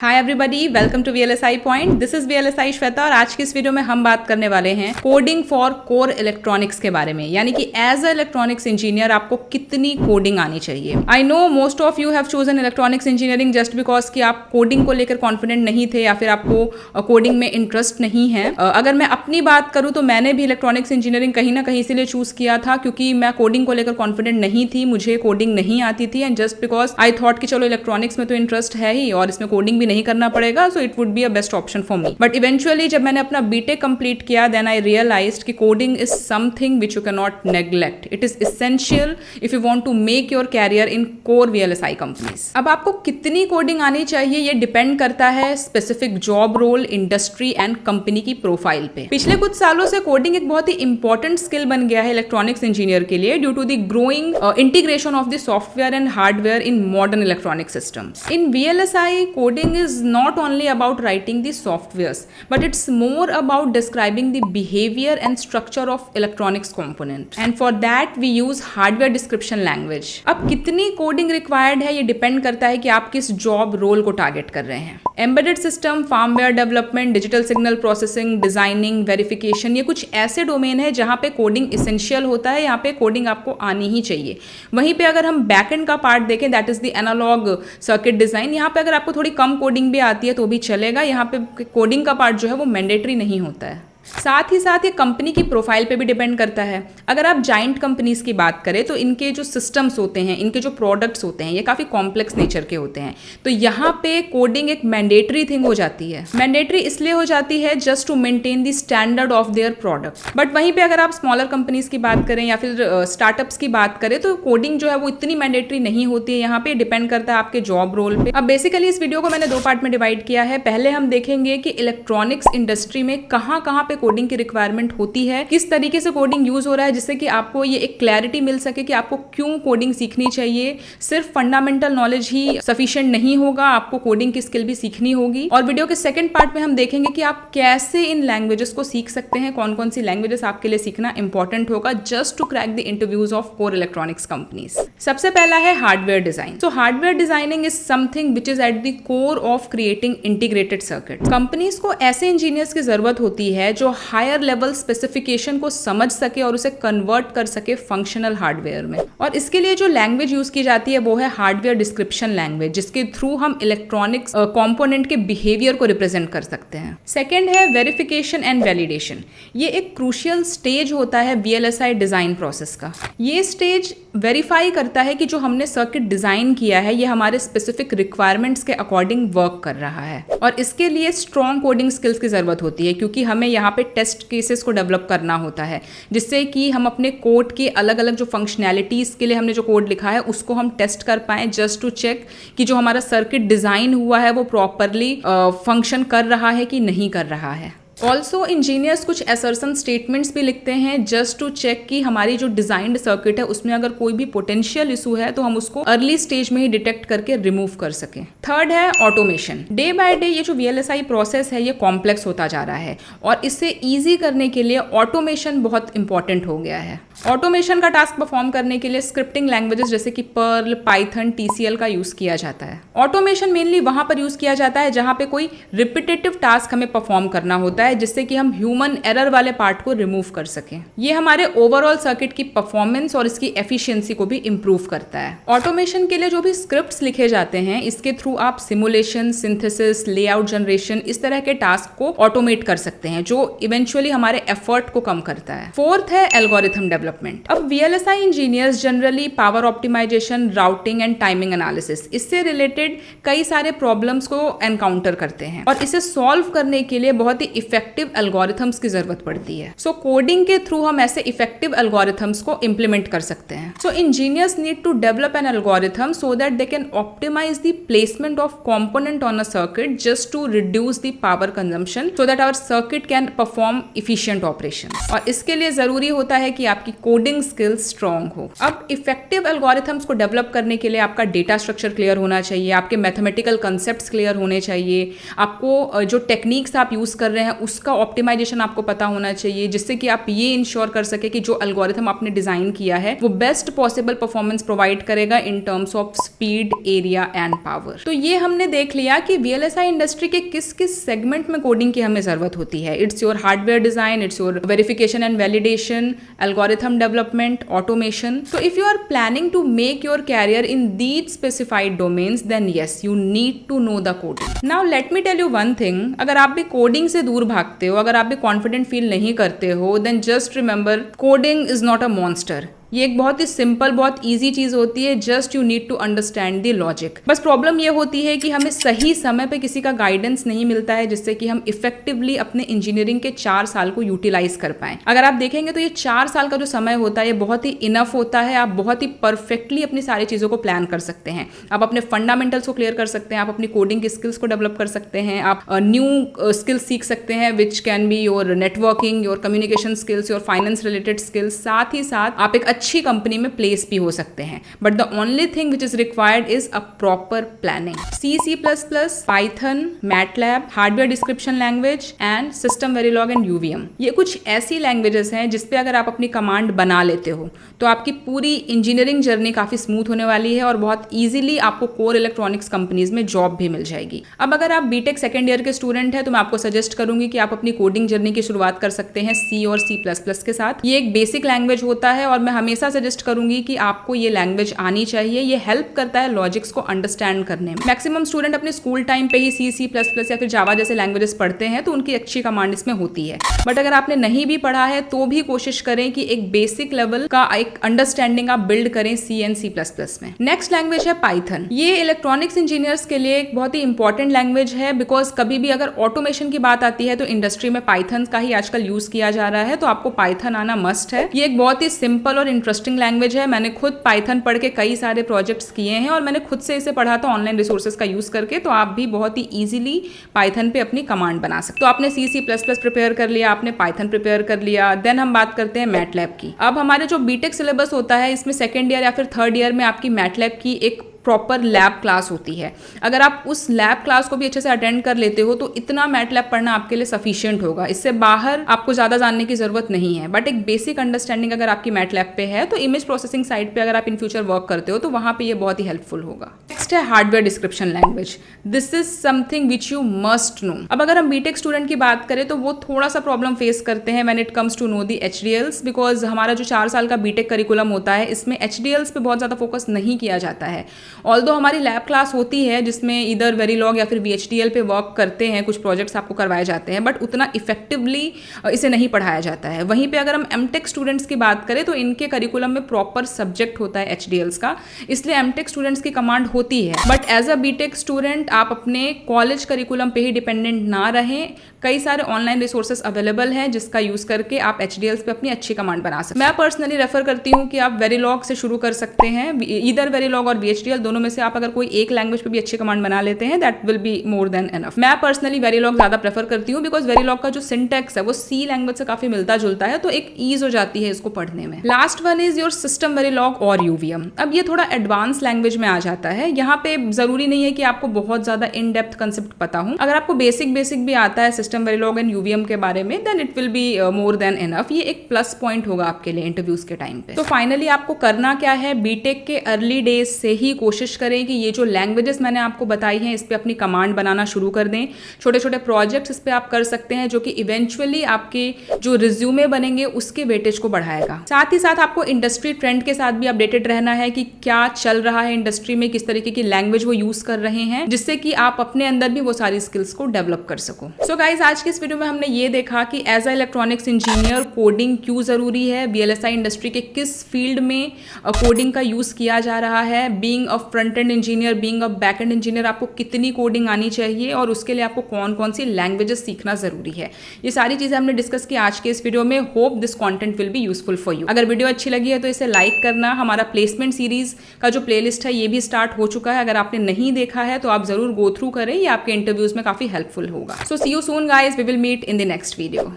Hi everybody, welcome to VLSI point. This is VLSI Shweta और आज की इस वीडियो में हम बात करने वाले हैं कोडिंग फॉर कोर इलेक्ट्रॉनिक्स के बारे में, यानी कि एज अ इलेक्ट्रॉनिक्स इंजीनियर आपको कितनी कोडिंग आनी चाहिए। I know most of you have chosen electronics engineering just because कि आप कोडिंग को लेकर कॉन्फिडेंट नहीं थे या फिर आपको कोडिंग में इंटरेस्ट नहीं है। अगर मैं अपनी बात करूँ तो मैंने भी इलेक्ट्रॉनिक्स इंजीनियरिंग कहीं ना कहीं इसीलिए चूज किया था क्योंकि मैं कोडिंग को लेकर कॉन्फिडेंट नहीं थी, मुझे कोडिंग नहीं आती थी and just because I thought कि चलो इलेक्ट्रॉनिक्स में तो इंटरेस्ट है ही और इसमें कोडिंग भी नहीं करना पड़ेगा, so it would be a best option for me. But eventually जब मैंने अपना बीटेक कंप्लीट किया देन आई रियलाइज्ड कि coding is something which you can not neglect. It is essential if you want to make your career in core VLSI companies. अब आपको कितनी coding आनी चाहिए ये डिपेंड करता है specific job role, industry and company की प्रोफाइल पे। पिछले कुछ सालों से कोडिंग एक बहुत ही इंपॉर्टेंट स्किल बन गया है इलेक्ट्रॉनिक्स इंजीनियर के लिए due to the growing integration of the software and hardware in modern electronic systems. In VLSI coding is not only about writing the softwares but it's more about describing the behavior and structure of electronics component and for that we use hardware description language। अब कितनी coding required है ये depend करता है कि आप किस job role को टारगेट कर रहे हैं। Embedded system, firmware development, digital signal processing, designing, verification, ये कुछ ऐसे डोमेन है जहां पे कोडिंग इसेंशियल होता है, यहाँ पे कोडिंग आपको आनी ही चाहिए। वहीं पे अगर हम बैकएंड का पार्ट देखें that is the analog circuit design, यहाँ पे अगर आपको थोड़ी कम कोडिंग भी आती है तो भी चलेगा। यहाँ पे कोडिंग का पार्ट जो है वो मैंडेटरी नहीं होता है। साथ ही साथ ये कंपनी की प्रोफाइल पे भी डिपेंड करता है। अगर आप जाइंट कंपनीज की बात करें तो इनके जो सिस्टम्स होते हैं, इनके जो प्रोडक्ट्स होते हैं, ये काफ़ी कॉम्प्लेक्स नेचर के होते हैं, तो यहाँ पे कोडिंग एक मैंडेटरी थिंग हो जाती है। मैंडेटरी इसलिए हो जाती है just to maintain the standard of their product. But वहीं पे अगर आप स्मॉलर कंपनीज की बात करें या फिर स्टार्टअप्स की बात करें तो कोडिंग जो है वो इतनी मैंडेटरी नहीं होती है। यहाँ पे डिपेंड करता है आपके जॉब रोल पे। अब बेसिकली इस वीडियो को मैंने दो पार्ट में डिवाइड किया है। पहले हम देखेंगे कि इलेक्ट्रॉनिक्स इंडस्ट्री में कहाँ पे कोडिंग की रिक्वायरमेंट होती है, किस तरीके से कोडिंग यूज हो रहा है, जिससे कि आपको ये एक क्लैरिटी मिल सके कि आपको क्यों कोडिंग सीखनी चाहिए। सिर्फ फंडामेंटल नॉलेज ही सफिशिएंट नहीं होगा, आपको कोडिंग की स्किल भी सीखनी होगी। और वीडियो के सेकंड पार्ट में हम देखेंगे कि आप कैसे इन लैंग्वेजेस को सीख सकते हैं, कौन कौन सी लैंग्वेजेस आपके लिए सीखना इंपॉर्टेंट होगा just to crack the interviews of core electronics companies. सबसे पहला है hardware design. So hardware designing is something which is at the core of creating integrated circuit. Companies को ऐसे इंजीनियर्स की जरूरत होती है जो हायर लेवल स्पेसिफिकेशन को समझ सके और उसे कन्वर्ट कर सके फंक्शनल हार्डवेयर में। और इसके लिए जो लैंग्वेज यूज की जाती है वो है हार्डवेयर डिस्क्रिप्शन लैंग्वेज, जिसके थ्रू हम इलेक्ट्रॉनिक्स कंपोनेंट के बिहेवियर को रिप्रेजेंट कर सकते हैं। सेकेंड है वेरिफिकेशन एंड वैलिडेशन। ये एक क्रूशियल स्टेज होता है VLSI डिजाइन प्रोसेस का। ये स्टेज वेरीफाई करता है कि जो हमने सर्किट डिजाइन किया है ये हमारे स्पेसिफिक रिक्वायरमेंट्स के अकॉर्डिंग वर्क कर रहा है। और इसके लिए स्ट्रॉन्ग कोडिंग स्किल्स की जरूरत होती है क्योंकि हमें यहाँ पे टेस्ट केसेस को डेवलप करना होता है, जिससे कि हम अपने कोड के अलग अलग जो फंक्शनैलिटीज के लिए हमने जो कोड लिखा है उसको हम टेस्ट कर पाए, जस्ट टू चेक कि जो हमारा सर्किट डिजाइन हुआ है वो प्रॉपरली फंक्शन कर रहा है कि नहीं कर रहा है। ऑल्सो इंजीनियर्स कुछ असर्शन स्टेटमेंट्स भी लिखते हैं जस्ट टू चेक कि हमारी जो डिजाइंड सर्किट है उसमें अगर कोई भी पोटेंशियल इशू है तो हम उसको अर्ली स्टेज में ही डिटेक्ट करके रिमूव कर सकें। थर्ड है ऑटोमेशन। डे बाय डे ये जो VLSI प्रोसेस है ये कॉम्प्लेक्स होता जा रहा है और इसे ईजी करने के लिए ऑटोमेशन बहुत इंपॉर्टेंट हो गया है। ऑटोमेशन का टास्क परफॉर्म करने के लिए स्क्रिप्टिंग लैंग्वेजेस जैसे कि पर्ल, पाइथन, TCL का यूज किया जाता है। ऑटोमेशन मेनली वहां पर यूज किया जाता है जहां पे कोई रिपीटेटिव टास्क हमें परफॉर्म करना होता है जिससे कि हम ह्यूमन एरर वाले पार्ट को रिमूव कर सकें। ये हमारे ओवरऑल सर्किट की परफॉर्मेंस और इसकी एफिशिएंसी को भी इंप्रूव करता है। ऑटोमेशन के लिए जो भी स्क्रिप्ट्स लिखे जाते हैं इसके थ्रू आप सिमुलेशन, सिंथेसिस, लेआउट जनरेशन, इस तरह के टास्क को ऑटोमेट कर सकते हैं जो इवेंचुअली हमारे एफर्ट को कम करता है। फोर्थ है एल्गोरिथम डेवलपमेंट। अब VLSI engineers generally power optimisation, routing and timing analysis, इससे रिलेटेड कई सारे प्रॉब्लम्स को एनकाउंटर करते हैं और इसे सॉल्व करने के लिए बहुत ही इफेक्टिव एल्गोरिथम्स की जरूरत पड़ती है। सो कोडिंग के थ्रू हम ऐसे इफेक्टिव एल्गोरिथम्स को इंप्लीमेंट कर सकते हैं। So engineers need to develop an algorithm so that they can optimize the placement of component on a circuit just to reduce the power consumption so that our circuit can perform efficient operation. और इसके लिए जरूरी होता है कि आपकी coding skills strong हो। अब इफेक्टिव एल्गोरिथम्स को डेवलप करने के लिए आपका डेटा स्ट्रक्चर क्लियर होना चाहिए, आपके मैथमेटिकल कंसेप्ट्स क्लियर होने चाहिए, आपको जो टेक्निक्स आप यूज कर रहे हैं उसका ऑप्टिमाइजेशन आपको पता होना चाहिए, जिससे कि आप ये इंश्योर कर सके कि जो एल्गोरिथम आपने डिजाइन किया है वो बेस्ट पॉसिबल परफॉर्मेंस प्रोवाइड करेगा in terms of speed, area and power. तो ये हमने देख लिया कि VLSI इंडस्ट्री के किस किस सेगमेंट में कोडिंग की हमें जरूरत होती है। It's your hardware design, it's your verification and validation, algorithm development, automation. So if you are planning to make your career in these specified domains, then yes, you need to know the coding. Now let me tell you one thing, अगर आप भी coding से दूर भागते हो, अगर आप भी कॉन्फिडेंट फील नहीं करते हो, then just remember coding is not a monster. ये एक बहुत ही सिंपल, बहुत इजी चीज होती है, just you need to understand the logic. बस प्रॉब्लम ये होती है कि हमें सही समय पे किसी का गाइडेंस नहीं मिलता है जिससे कि हम इफेक्टिवली अपने इंजीनियरिंग के 4 साल को यूटिलाइज कर पाएं। अगर आप देखेंगे तो ये 4 साल का जो समय होता है ये बहुत ही इनफ होता है। आप बहुत ही परफेक्टली अपनी सारी चीज़ों को प्लान कर सकते हैं। आप अपने फंडामेंटल्स को क्लियर कर सकते हैं, आप अपनी कोडिंग की स्किल्स को डेवलप कर सकते हैं, आप न्यू स्किल्स सीख सकते हैं which can be your networking, your communication skills, your finance related skills. साथ ही साथ आप एक अच्छी कंपनी में प्लेस भी हो सकते हैं। But the only thing which is required is a proper planning. C++, Python, MATLAB, hardware description language and system Verilog and UVM, ये कुछ ऐसी लैंग्वेजेस हैं जिसपे अगर आप अपनी कमांड बना लेते हो तो आपकी पूरी इंजीनियरिंग जर्नी काफी स्मूथ होने वाली है और बहुत ईजिली आपको कोर इलेक्ट्रॉनिक्स कंपनीज में जॉब भी मिल जाएगी। अब अगर आप बीटेक सेकेंड ईयर के स्टूडेंट हैं तो मैं आपको सजेस्ट करूंगी कि आप अपनी कोडिंग जर्नी की शुरुआत कर सकते हैं C और C++ के साथ। ये एक बेसिक लैंग्वेज होता है और मैं हमेशा सजेस्ट करूंगी कि आपको ये लैंग्वेज आनी चाहिए। ये हेल्प करता है लॉजिक्स को अंडरस्टैंड करने में। मैक्सिमम स्टूडेंट अपने स्कूल टाइम पे ही C++ या फिर जावा जैसे लैंग्वेजेस पढ़ते हैं तो उनकी अच्छी कमांड इसमें होती है। बट अगर आपने नहीं भी पढ़ा है तो भी कोशिश करें कि एक बेसिक लेवल का एक अंडरस्टैंडिंग आप बिल्ड करें C एंड C++ में। नेक्स्ट लैंग्वेज है पाइथन। ये इलेक्ट्रॉनिक्स इंजीनियर्स के लिए एक बहुत ही इंपॉर्टेंट लैंग्वेज है, बिकॉज कभी भी अगर ऑटोमेशन की बात आती है तो इंडस्ट्री में पाइथन का ही आजकल यूज किया जा रहा है, तो आपको पाइथन आना मस्ट है। ये एक बहुत ही सिंपल और इंटरेस्टिंग लैंग्वेज है। मैंने खुद पाइथन पढ़ के कई सारे प्रोजेक्ट्स किए हैं और मैंने खुद से इसे पढ़ा था ऑनलाइन रिसोर्सेज का यूज करके। तो आप भी बहुत ही इजीली पाइथन पे अपनी कमांड बना सकते हो। तो आपने C++ प्रिपेयर कर लिया, आपने पाइथन प्रिपेयर कर लिया, देन हम बात करते हैं मैटलैब की। अब हमारे जो बीटेक सिलेबस होता है इसमें सेकेंड ईयर या फिर थर्ड ईयर में आपकी मैटलैब की एक प्रॉपर लैब क्लास होती है। अगर आप उस लैब क्लास को भी अच्छे से अटेंड कर लेते हो तो इतना मैटलैब पढ़ना आपके लिए सफिशिएंट होगा। इससे बाहर आपको ज्यादा जानने की जरूरत नहीं है। बट एक बेसिक अंडरस्टैंडिंग अगर आपकी मैटलैब पे है तो इमेज प्रोसेसिंग साइड पे अगर आप इन फ्यूचर वर्क करते हो तो वहां पे ये बहुत ही हेल्पफुल होगा। नेक्स्ट है hardware description language. This is something which you must know. अब अगर हम बीटेक स्टूडेंट की बात करें तो वो थोड़ा सा प्रॉब्लम फेस करते हैं when it comes to know the HDLs, because हमारा जो 4 साल का बीटेक करिकुलम होता है इसमें HDLs पे बहुत ज्यादा फोकस नहीं किया जाता है। ऑल्दो हमारी लैब क्लास होती है जिसमें इधर वेरिलॉग या फिर VHDL पे वर्क करते हैं, कुछ प्रोजेक्ट्स आपको करवाए जाते हैं, बट उतना इफेक्टिवली इसे नहीं पढ़ाया जाता है। वहीं पे अगर हम एमटेक स्टूडेंट्स की बात करें तो इनके करिकुलम में प्रॉपर सब्जेक्ट होता है HDLs का, इसलिए एमटेक स्टूडेंट्स की कमांड होती है। But as a B Tech student आप अपने कॉलेज करिकुलम पे ही डिपेंडेंट ना रहें। कई सारे ऑनलाइन रिसोर्सेज अवेलेबल हैं जिसका यूज करके आप HDLs पे अपनी अच्छी कमांड बना सकते हैं। मैं पर्सनली रेफर करती हूँ कि आप वेरिलॉग से शुरू कर सकते हैं। इधर वेरिलॉग और VHDL दोनों में से आप अगर कोई एक लैंग्वेज पे भी अच्छी कमांड बना लेते हैं that will be more than enough. मैं पर्सनली वेरिलॉग ज्यादा प्रेफर करती हूँ बिकॉज वेरिलॉग का जो सिंटेक्स है वो C लैंग्वेज से काफी मिलता जुलता है, तो एक ईज हो जाती है इसको पढ़ने में। Last one is your system Verilog और UVM। अब ये थोड़ा एडवांस लैंग्वेज में आ जाता है। यहाँ पे जरूरी नहीं है कि आपको बहुत ज्यादा इन डेप्थ कंसेप्ट पता हो। अगर आपको बेसिक भी आता है सिस्टम वेरिलॉग एंड UVM के बारे में then it will be more than enough. ये एक प्लस पॉइंट होगा आपके लिए इंटरव्यूज के टाइम पे। तो फाइनली आपको करना क्या है, बीटेक के अर्ली डेज से ही कोशिश करें कि ये जो लैंग्वेजेस मैंने आपको बताई हैं इस पे अपनी कमांड बनाना शुरू कर दें। छोटे छोटे प्रोजेक्ट्स इस पे आप कर सकते हैं जो कि इवेंचुअली आपके जो रिज्यूमे बनेंगे उसके वेटेज को बढ़ाएगा। साथ ही साथ आपको इंडस्ट्री ट्रेंड के साथ भी अपडेटेड रहना है कि क्या चल रहा है इंडस्ट्री में, किस तरीके की लैंग्वेज वो यूज कर रहे हैं, जिससे कि आप अपने अंदर भी वो सारी स्किल्स को डेवलप कर सको। सो गाइज आज की इस वीडियो में हमने ये देखा कि as a electronics engineer coding क्यों जरूरी है, VLSI इंडस्ट्री के किस फील्ड में कोडिंग का यूज किया जा रहा है, being a front end engineer, being a back and engineer आपको कितनी कोडिंग आनी चाहिए और उसके लिए आपको कौन कौन सी लैंग्वेजेस सीखना जरूरी है। ये सारी चीजें हमने डिस्कस की आज के इस वीडियो में। Hope this content will be useful for you. अगर वीडियो अच्छी लगी है तो इसे लाइक करना। हमारा प्लेसमेंट सीरीज का जो प्लेलिस्ट है ये भी स्टार्ट हो चुका है, अगर आपने नहीं देखा है तो आप जरूर गो थ्रू करें, ये आपके इंटरव्यूज में काफी हेल्पफुल होगा। So see you soon guys, we will meet in the next video.